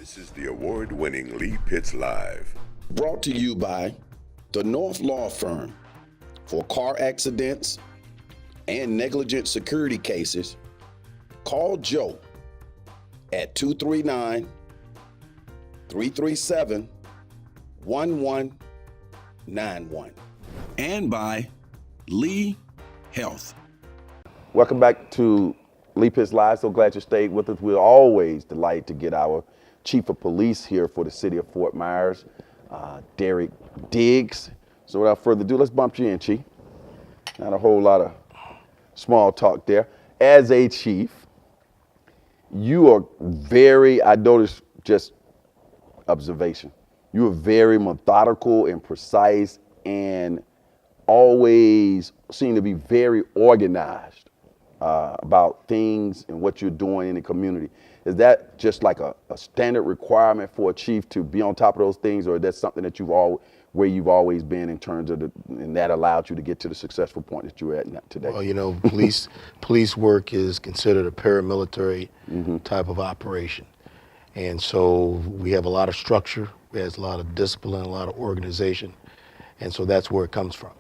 This is the award-winning Lee Pitts Live. Brought to you by the North Law Firm. For car accidents and negligent security cases, call Joe at 239-337-1191. And by Lee Health. Welcome back to Lee Pitts Live. So glad you stayed with us. We're always delighted to get our Chief of Police here for the city of Fort Myers, Derrick Diggs. So without further ado, let's bump you in, Chief. Not a whole lot of small talk there. As a chief, you are I noticed just observation. You are very methodical and precise and always seem to be very organized about things and what you're doing in the community. Is that just like a standard requirement for a chief to be on top of those things, or is that something that where you've always been in terms of and that allowed you to get to the successful point that you're at today? Well, you know, police work is considered a paramilitary type of operation. And so we have a lot of structure, we have a lot of discipline, a lot of organization. And so that's where it comes from.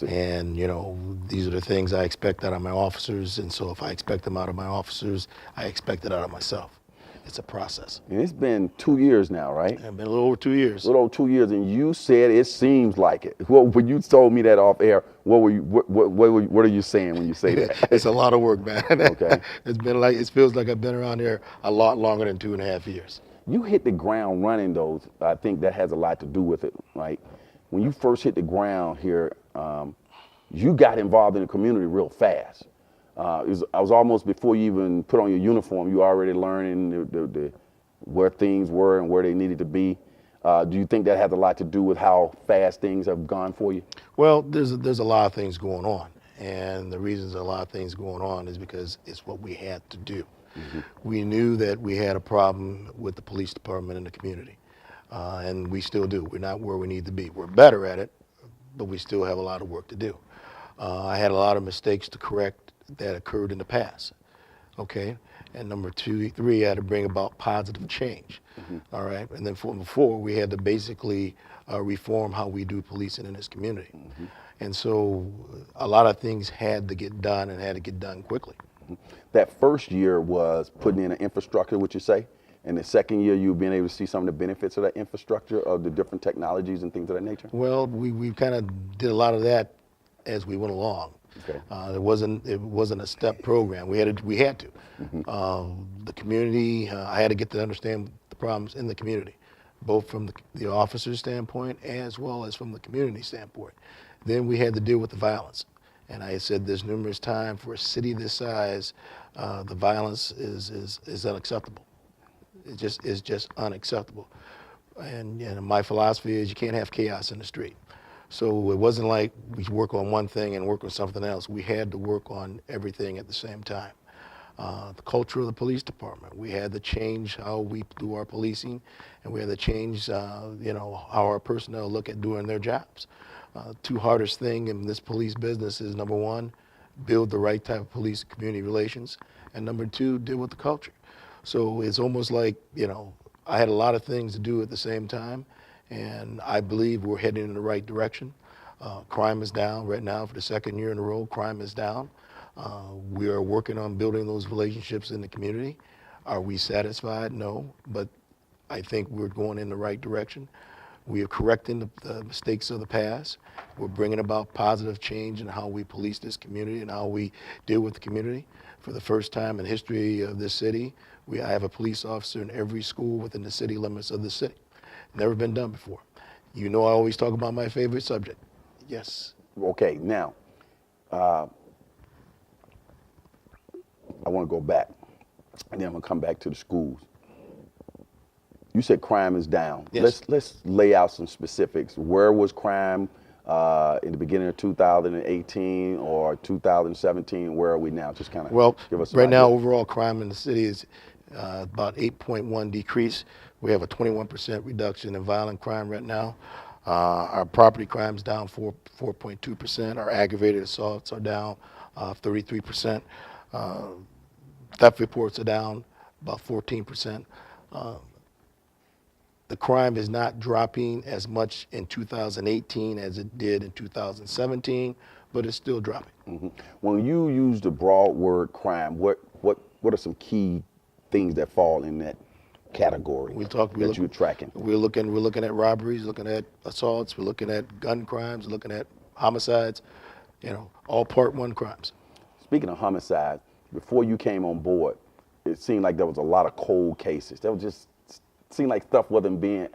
And, you know, these are the things I expect out of my officers. And so if I expect them out of my officers, I expect it out of myself. It's a process. And it's been 2 years now, right? It's been a little over 2 years. A little over 2 years, and you said it seems like it. Well, when you told me that off air, what are you saying when you say that? It's a lot of work, man. Okay. It feels like I've been around here a lot longer than 2.5 years. You hit the ground running, though. I think that has a lot to do with it, right? When you first hit the ground here, you got involved in the community real fast. I was almost before you even put on your uniform, you already learning where things were and where they needed to be. Do you think that has a lot to do with how fast things have gone for you? Well, there's a lot of things going on, and the reasons a lot of things going on is because it's what we had to do. We knew that we had a problem with the police department in the community, and we still do. We're not where we need to be. We're better at it, but we still have a lot of work to do. I had a lot of mistakes to correct that occurred in the past, okay? And number three, I had to bring about positive change, all right? And then four, we had to basically reform how we do policing in this community. And so a lot of things had to get done and had to get done quickly. That first year was putting in an infrastructure, would you say? And the second year, you've been able to see some of the benefits of that infrastructure, of the different technologies and things of that nature? Well, we kind of did a lot of that as we went along. Okay. It wasn't a step program. We had to. The community, I had to get to understand the problems in the community, both from the officer's standpoint as well as from the community standpoint. Then we had to deal with the violence. And I said this numerous times, for a city this size, the violence is unacceptable. It's just unacceptable. And my philosophy is you can't have chaos in the street. So it wasn't like we work on one thing and work on something else. We had to work on everything at the same time. The culture of the police department, we had to change how we do our policing, and we had to change, how our personnel look at doing their jobs. Two hardest thing in this police business is, number one, build the right type of police community relations, and number two, deal with the culture. So it's almost like, I had a lot of things to do at the same time. And I believe we're heading in the right direction. Crime is down right now for the second year in a row. Crime is down. We are working on building those relationships in the community. Are we satisfied? No, but I think we're going in the right direction. We are correcting the mistakes of the past. We're bringing about positive change in how we police this community and how we deal with the community. For the first time in the history of this city, I have a police officer in every school within the city limits of the city. Never been done before. You know I always talk about my favorite subject. Yes. Okay, now, I want to go back, and then I'm going to come back to the schools. You said crime is down. Yes. Let's lay out some specifics. Where was crime in the beginning of 2018 or 2017? Where are we now? Just kind of give us some right idea. now, overall crime in the city is about 8.1 decrease. We have a 21% reduction in violent crime right now. Our property crime's down 4.2%. Our aggravated assaults are down 33%. Theft reports are down about 14%. the crime is not dropping as much in 2018 as it did in 2017, but it's still dropping. When you use the broad word crime, what are some key things that fall in that category that you're tracking? We're looking at robberies, looking at assaults, we're looking at gun crimes, looking at homicides, all part one crimes. Speaking of homicide, before you came on board, it seemed like there was a lot of cold cases. There was just seemed like stuff wasn't being.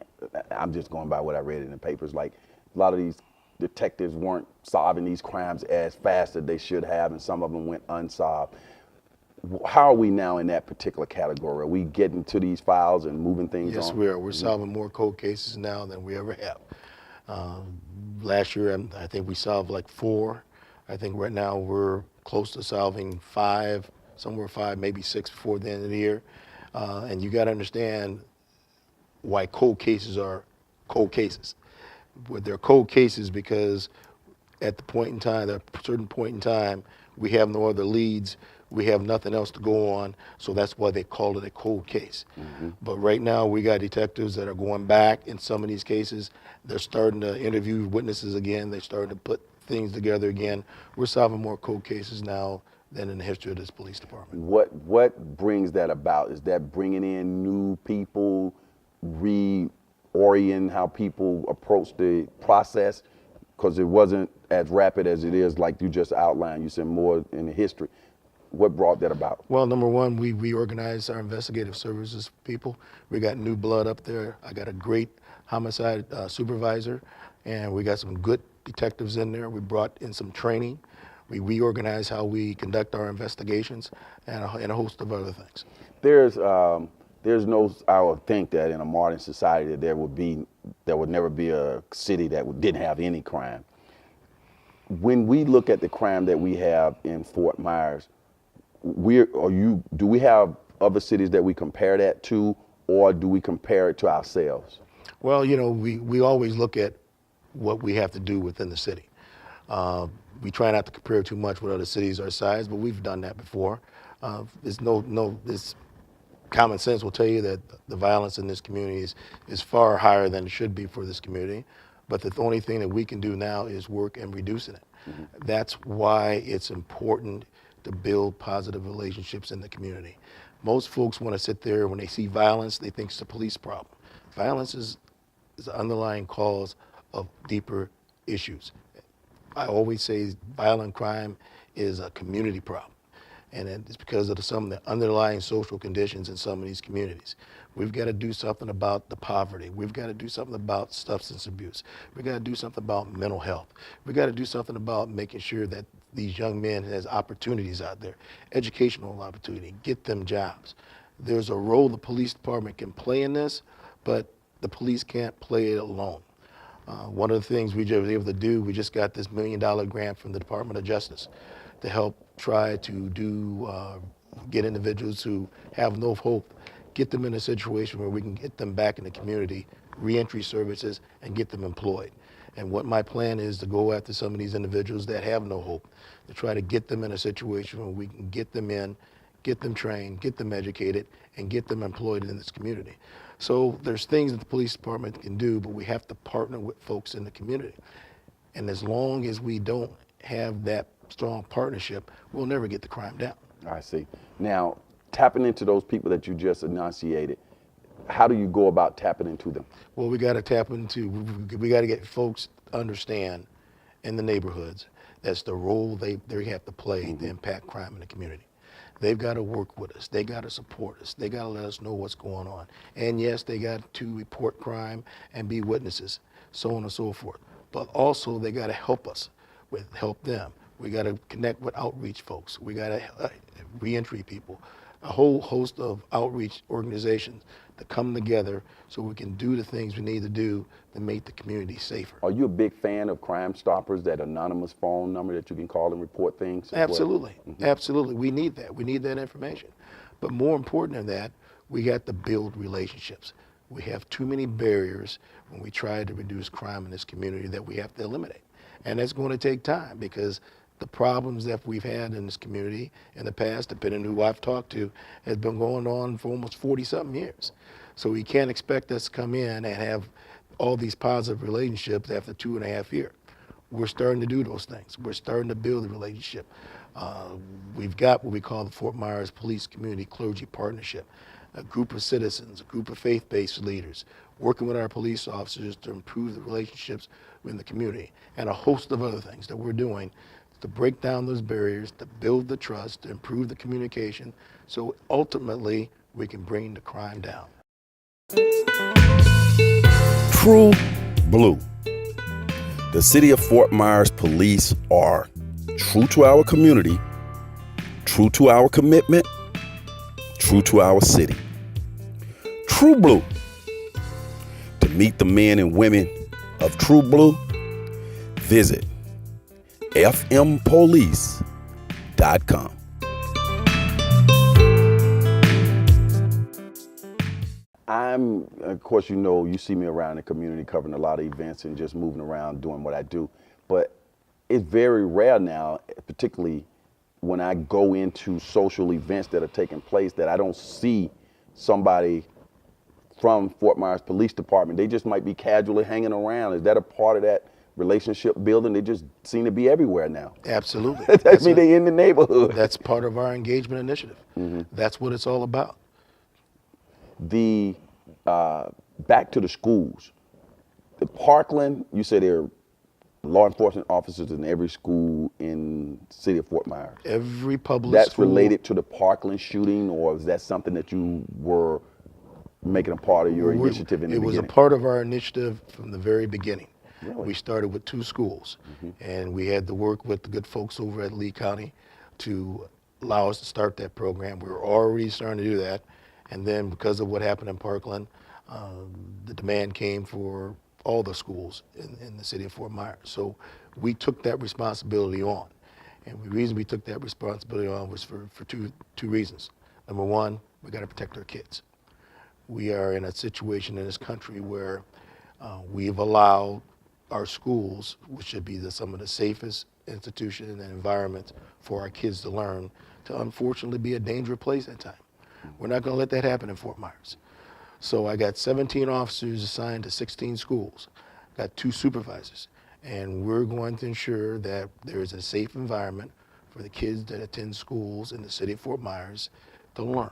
I'm just going by what I read in the papers. Like a lot of these detectives weren't solving these crimes as fast as they should have, and some of them went unsolved. How are we now in that particular category? Are we getting to these files and moving things on? Yes, we are. We're solving more cold cases now than we ever have. Last year, I think we solved like 4. I think right now we're close to solving 5, somewhere 5, maybe 6 before the end of the year. And you got to understand why cold cases are cold cases. They're cold cases because at the point in time, at a certain point in time, we have no other leads. We have nothing else to go on, so that's why they call it a cold case. But right now, we got detectives that are going back in some of these cases. They're starting to interview witnesses again. They're starting to put things together again. We're solving more cold cases now than in the history of this police department. What brings that about? Is that bringing in new people, reorienting how people approach the process? Because it wasn't as rapid as it is like you just outlined. You said more in the history. What brought that about? Well, number one, we reorganized our investigative services people. We got new blood up there. I got a great homicide supervisor, and we got some good detectives in there. We brought in some training. We reorganized how we conduct our investigations and a host of other things. There's no, I would think that in a modern society that there would never be a city that didn't have any crime. When we look at the crime that we have in Fort Myers, do we have other cities that we compare that to, or do we compare it to ourselves? Well, we always look at what we have to do within the city. We try not to compare too much with other cities our size, but we've done that before. This common sense will tell you that the violence in this community is far higher than it should be for this community. But the only thing that we can do now is work and reducing it. That's why it's important to build positive relationships in the community. Most folks want to sit there, when they see violence, they think it's a police problem. Violence is the underlying cause of deeper issues. I always say violent crime is a community problem. And it's because of some of the underlying social conditions in some of these communities. We've got to do something about the poverty. We've got to do something about substance abuse. We've got to do something about mental health. We've got to do something about making sure that these young men has opportunities out there, educational opportunity, get them jobs. There's a role the police department can play in this, but the police can't play it alone. One of the things we were able to do, we just got this $1 million grant from the Department of Justice to help try to get individuals who have no hope, get them in a situation where we can get them back in the community, reentry services, and get them employed. And what my plan is to go after some of these individuals that have no hope, to try to get them in a situation where we can get them in, get them trained, get them educated, and get them employed in this community. So there's things that the police department can do, but we have to partner with folks in the community. And as long as we don't have that strong partnership, we'll never get the crime down. I see. Now, tapping into those people that you just enunciated, how do you go about tapping into them? Well, we got to tap into, we got to get folks to understand in the neighborhoods that's the role they have to play to impact crime in the community. They've got to work with us. They got to support us. They got to let us know what's going on. And yes, they got to report crime and be witnesses, so on and so forth. But also they got to help us help them. We got to connect with outreach folks. We got to reentry people, a whole host of outreach organizations to come together so we can do the things we need to do to make the community safer. Are you a big fan of Crime Stoppers, that anonymous phone number that you can call and report things? Absolutely, absolutely. We need that. We need that information. But more important than that, we got to build relationships. We have too many barriers when we try to reduce crime in this community that we have to eliminate. And that's going to take time, because the problems that we've had in this community in the past, depending on who I've talked to, has been going on for almost 40-something years. So you can't expect us to come in and have all these positive relationships after 2.5 years. We're starting to do those things. We're starting to build a relationship. We've got what we call the Fort Myers Police Community Clergy Partnership, a group of citizens, a group of faith-based leaders, working with our police officers to improve the relationships in the community, and a host of other things that we're doing to break down those barriers, to build the trust, to improve the communication, so ultimately we can bring the crime down. True Blue. The City of Fort Myers Police are true to our community, true to our commitment, true to our city. True Blue. To meet the men and women of True Blue, visit fmpolice.com. Of course, you see me around the community covering a lot of events and just moving around doing what I do. But it's very rare now, particularly when I go into social events that are taking place, that I don't see somebody from Fort Myers Police Department. They just might be casually hanging around. Is that a part of that relationship building? They just seem to be everywhere now. Absolutely. That means they in the neighborhood. That's part of our engagement initiative. That's what it's all about. The back to the schools. The Parkland, you said there are law enforcement officers in every school in the city of Fort Myers. Every public That's school. related to the Parkland shooting, or is that something that you were making a part of your initiative in the beginning? It was a part of our initiative from the very beginning. Really? We started with 2 schools, and we had to work with the good folks over at Lee County to allow us to start that program. We were already starting to do that, and then because of what happened in Parkland, the demand came for all the schools in the city of Fort Myers. So we took that responsibility on. And the reason we took that responsibility on was for two reasons. Number one, we got to protect our kids. We are in a situation in this country where we've allowed our schools, which should be some of the safest institutions and environments for our kids to learn, to unfortunately be a dangerous place at times. We're not going to let that happen in Fort Myers. So I got 17 officers assigned to 16 schools, got 2 supervisors, and we're going to ensure that there is a safe environment for the kids that attend schools in the city of Fort Myers to learn.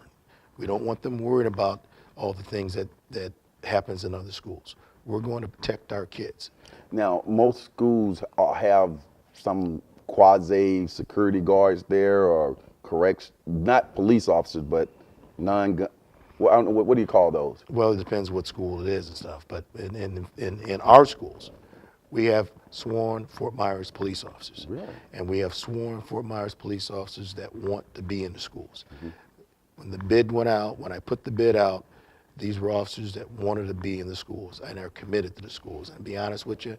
We don't want them worried about all the things that happens in other schools. We're going to protect our kids. Now, most schools have some quasi-security guards there, or not police officers, but non-gun. Well, I don't know, what do you call those? Well, it depends what school it is and stuff, but in our schools, we have sworn Fort Myers police officers. Really? And we have sworn Fort Myers police officers that want to be in the schools. When the bid went out, when I put the bid out, these were officers that wanted to be in the schools and are committed to the schools. And to be honest with you,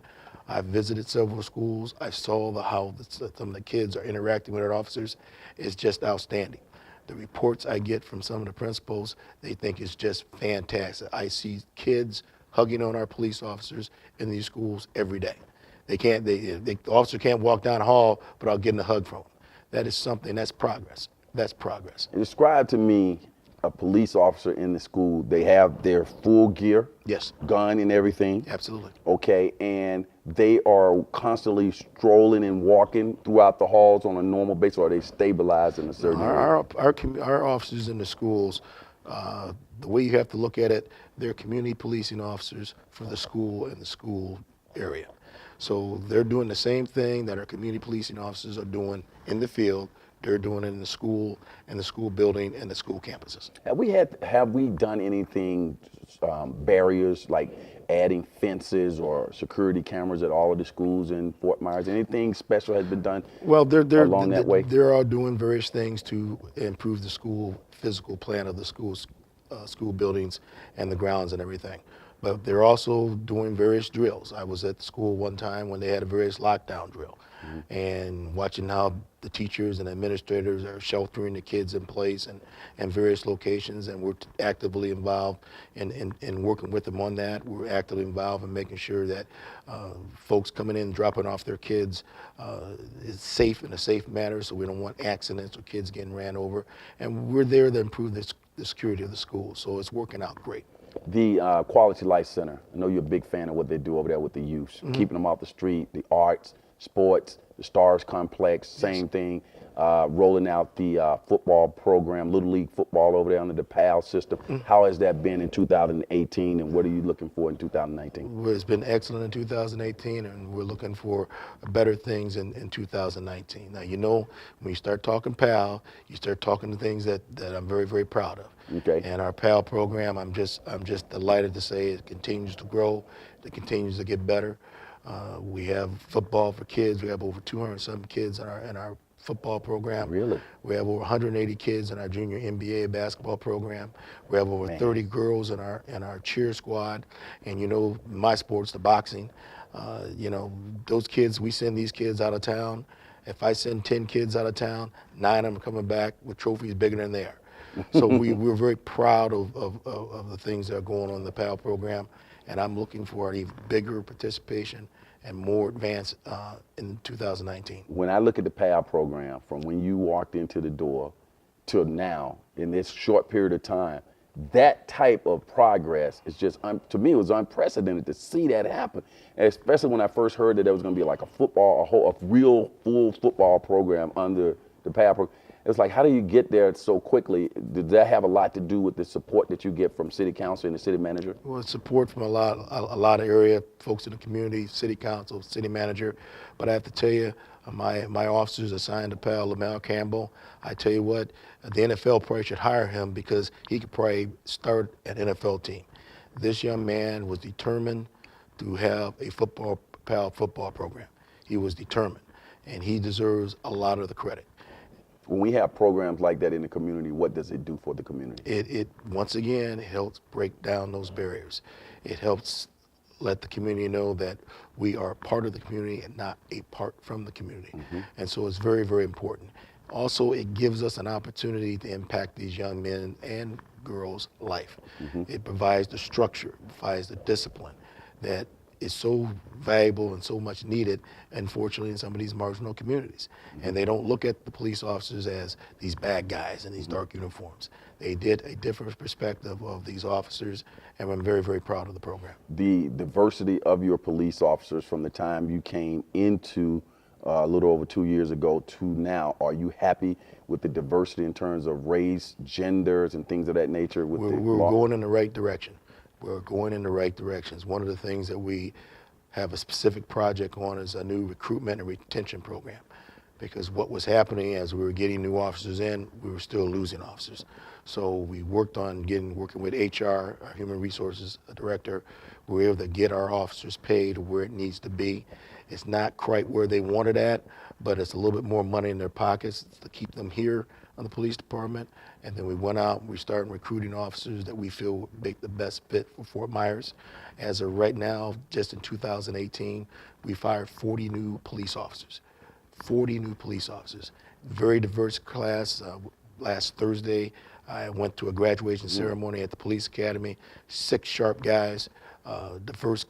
I've visited several schools. I saw how some of the kids are interacting with our officers. It's just outstanding. The reports I get from some of the principals, they think it's just fantastic. I see kids hugging on our police officers in these schools every day. The officer can't walk down the hall without getting a hug from them. That is something, that's progress. That's progress. Describe to me a police officer in the school. They have their full gear, Yes, gun and everything. absolutely. Okay, and they are constantly strolling and walking throughout the halls on a normal basis, or are they stabilized in a certain way? Our officers in the schools, the way you have to look at it, they're community policing officers for the school and the school area. So they're doing the same thing that our community policing officers are doing in the field. They're doing it in the school and the school building and the school campuses. Have we done anything, barriers, like adding fences or security cameras at all of the schools in Fort Myers? Anything special has been done along that way? They're all doing various things to improve the school physical plan of the schools, school buildings and the grounds and everything. But they're also doing various drills. I was at the school one time when they had a various lockdown drill, and watching how the teachers and administrators are sheltering the kids in place and various locations, and we're actively involved in working with them on that. We're actively involved in making sure that folks coming in, dropping off their kids is safe in a safe manner, so we don't want accidents or kids getting ran over. And we're there to improve the security of the school, so it's working out great. The Quality Life Center, I know you're a big fan of what they do over there with the youth, keeping them off the street, the arts, sports, the Stars Complex, same thing, rolling out the football program, Little League football over there under the PAL system. How has that been in 2018, and what are you looking for in 2019? Well, it's been excellent in 2018, and we're looking for better things in 2019. Now, you know, when you start talking PAL, you start talking to things that I'm very, very proud of. Okay. And our PAL program, I'm just delighted to say it continues to grow, it continues to get better. We have football for kids. We have over 200-something kids in our football program. Really? We have over 180 kids in our junior NBA basketball program. We have over 30 girls in our cheer squad. And you know, my sports, the boxing, you know, those kids, we send these kids out of town. If I send 10 kids out of town, 9 of them are coming back with trophies bigger than they are. So we're very proud of the things that are going on in the PAL program, and I'm looking for an even bigger participation and more advance in 2019. When I look at the PAL program, from when you walked into the door till now, in this short period of time, that type of progress is just, to me, it was unprecedented to see that happen. And especially when I first heard that there was going to be like a real full football program under the PAL program. It's like, how do you get there so quickly? Did that have a lot to do with the support that you get from city council and the city manager? Well, support from a lot of area folks in the community, city council, city manager. But I have to tell you, my officers assigned to PAL, Lamel Campbell, I tell you what, the NFL probably should hire him because he could probably start an NFL team. This young man was determined to have a PAL football program. He was determined, and he deserves a lot of the credit. When we have programs like that in the community, what does it do for the community? It once again, it helps break down those barriers. It helps let the community know that we are part of the community and not a part from the community. And so it's very, very important. Also, it gives us an opportunity to impact these young men and girls' life. It provides the structure, provides the discipline that is so valuable and so much needed, unfortunately, in some of these marginal communities. And they don't look at the police officers as these bad guys in these dark uniforms. They did a different perspective of these officers, and I'm very, very proud of the program. The diversity of your police officers from the time you came into a little over 2 years ago to now, are you happy with the diversity in terms of race, genders, and things of that nature? We're going in the right direction. We're going in the right directions. One of the things that we have a specific project on is a new recruitment and retention program, because what was happening as we were getting new officers in, we were still losing officers. So we worked on working with HR, our human resources director. We were able to get our officers paid where it needs to be. It's not quite where they want it at, but it's a little bit more money in their pockets to keep them here on the police department. And then we went out and we started recruiting officers that we feel would make the best fit for Fort Myers. As of right now, just in 2018, we fired 40 new police officers. 40 new police officers. Very diverse class. Last Thursday, I went to a graduation ceremony at the police academy. 6 sharp guys, diverse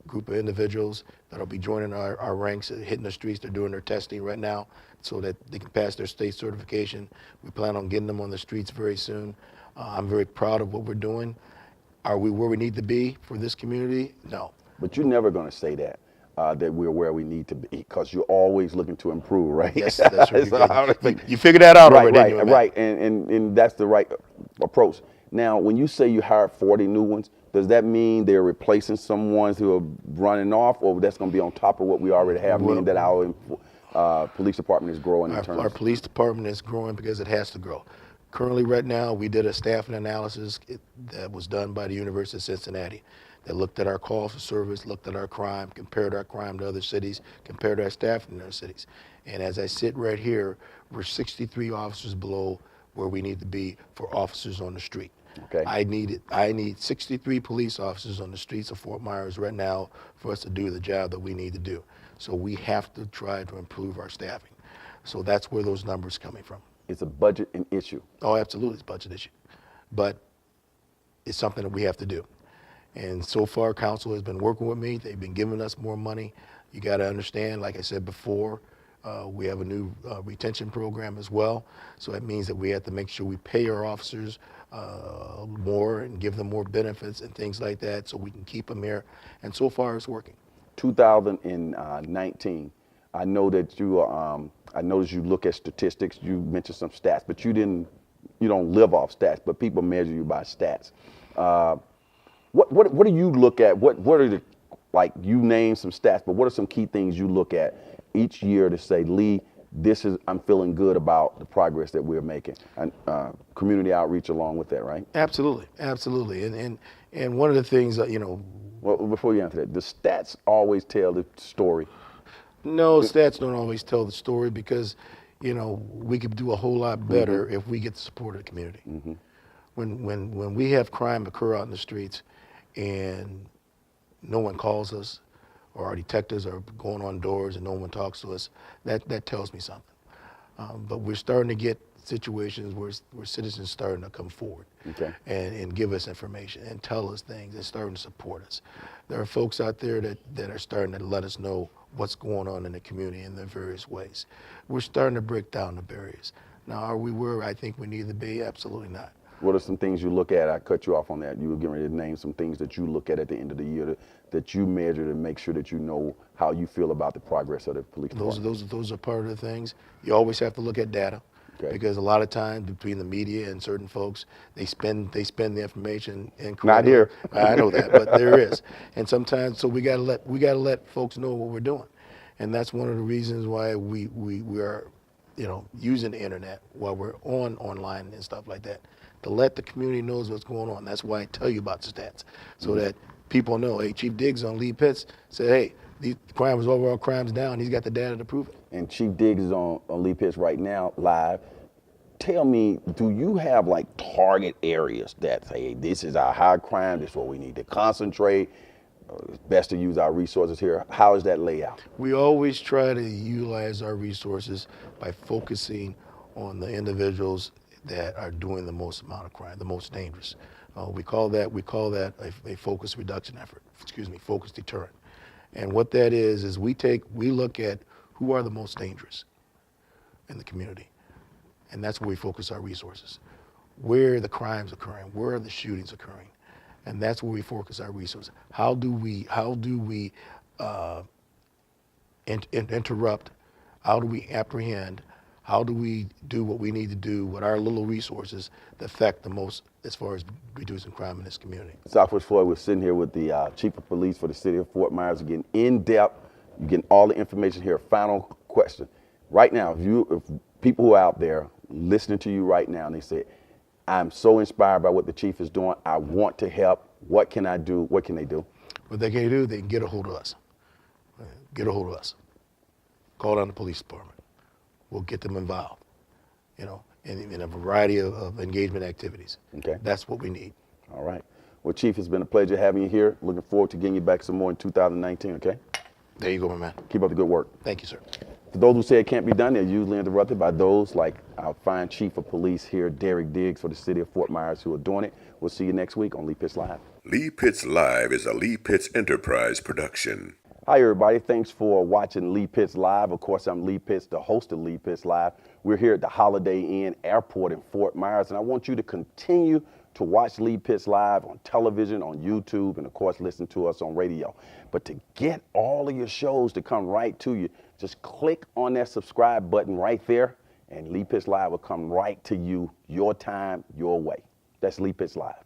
group of individuals that'll be joining our ranks, hitting the streets. They're doing their testing right now so that they can pass their state certification. We plan on getting them on the streets very soon. I'm very proud of what we're doing. Are we where we need to be for this community? No. But you're never going to say that, that we're where we need to be, because you're always looking to improve, right? Yes, that's right. But you figured that out already. Right, and that's the right approach. Now, when you say you hired 40 new ones, does that mean they're replacing some ones who are running off, or that's going to be on top of what we already have, meaning that our police department is growing in terms? Our police department is growing because it has to grow. Currently, right now, we did a staffing analysis that was done by the University of Cincinnati that looked at our calls for service, looked at our crime, compared our crime to other cities, compared our staffing in other cities. And as I sit right here, we're 63 officers below where we need to be for officers on the street. Okay. I need 63 police officers on the streets of Fort Myers right now for us to do the job that we need to do. So we have to try to improve our staffing. So that's where those numbers are coming from. It's a budget an issue. Oh, absolutely, it's a budget issue. But it's something that we have to do. And so far, council has been working with me. They've been giving us more money. You got to understand, like I said before, We have a new retention program as well. So that means that we have to make sure we pay our officers more and give them more benefits and things like that so we can keep them here. And so far it's working. 2019, I know that I noticed you look at statistics, you mentioned some stats, but you don't live off stats, but people measure you by stats. What do you look at? What are the, like, you name some stats, but what are some key things you look at each year to say, Lee, I'm feeling good about the progress that we're making, and community outreach along with that, right? Absolutely, absolutely. And one of the things that, Well, before you answer that, the stats always tell the story. no, stats don't always tell the story because, we could do a whole lot better if we get the support of the community. When we have crime occur out in the streets and no one calls us, or our detectives are going on doors and no one talks to us, that tells me something. But we're starting to get situations where citizens starting to come forward and give us information and tell us things and starting to support us. There are folks out there that are starting to let us know what's going on in the community in the various ways. We're starting to break down the barriers. Now, are we where I think we need to be? Absolutely not. What are some things you look at? I cut you off on that. You were getting ready to name some things that you look at the end of the year that you measure to make sure that you know how you feel about the progress of the police department. Those are part of the things. You always have to look at data because a lot of times between the media and certain folks, they spend the information incorrectly. Not here. I know that, but there is. And sometimes, so we gotta let folks know what we're doing, and that's one of the reasons why we are, using the internet while we're online and stuff like that, to let the community knows what's going on. That's why I tell you about the stats, so that people know, hey, Chief Diggs on Lee Pitts said, hey, the overall crime's down. He's got the data to prove it. And Chief Diggs is on Lee Pitts right now, live. Tell me, do you have like target areas that say, hey, this is our high crime, this is what we need to concentrate, it's best to use our resources here? How is that layout? We always try to utilize our resources by focusing on the individuals that are doing the most amount of crime, the most dangerous. We call that a focus reduction effort. Focus deterrent. And what that is we look at who are the most dangerous in the community, and that's where we focus our resources. Where are the crimes occurring? Where are the shootings occurring? And that's where we focus our resources. How do we interrupt? How do we apprehend? How do we do what we need to do with our little resources that affect the most as far as reducing crime in this community? Southwest Floyd, we're sitting here with the Chief of Police for the city of Fort Myers, again, in depth. You're getting all the information here. Final question. Right now, if people who are out there listening to you right now and they say, I'm so inspired by what the chief is doing, I want to help, what can I do? What can they do? What they can do, they can get a hold of us. Get a hold of us. Call down the police department. We'll get them involved, in a variety of engagement activities. Okay. That's what we need. All right. Well, Chief, it's been a pleasure having you here. Looking forward to getting you back some more in 2019, okay? There you go, my man. Keep up the good work. Thank you, sir. For those who say it can't be done, they're usually interrupted by those like our fine Chief of Police here, Derrick Diggs, for the city of Fort Myers, who are doing it. We'll see you next week on Lee Pitts Live. Lee Pitts Live is a Lee Pitts Enterprise production. Hi, everybody. Thanks for watching Lee Pitts Live. Of course, I'm Lee Pitts, the host of Lee Pitts Live. We're here at the Holiday Inn Airport in Fort Myers, and I want you to continue to watch Lee Pitts Live on television, on YouTube, and of course, listen to us on radio. But to get all of your shows to come right to you, just click on that subscribe button right there, and Lee Pitts Live will come right to you, your time, your way. That's Lee Pitts Live.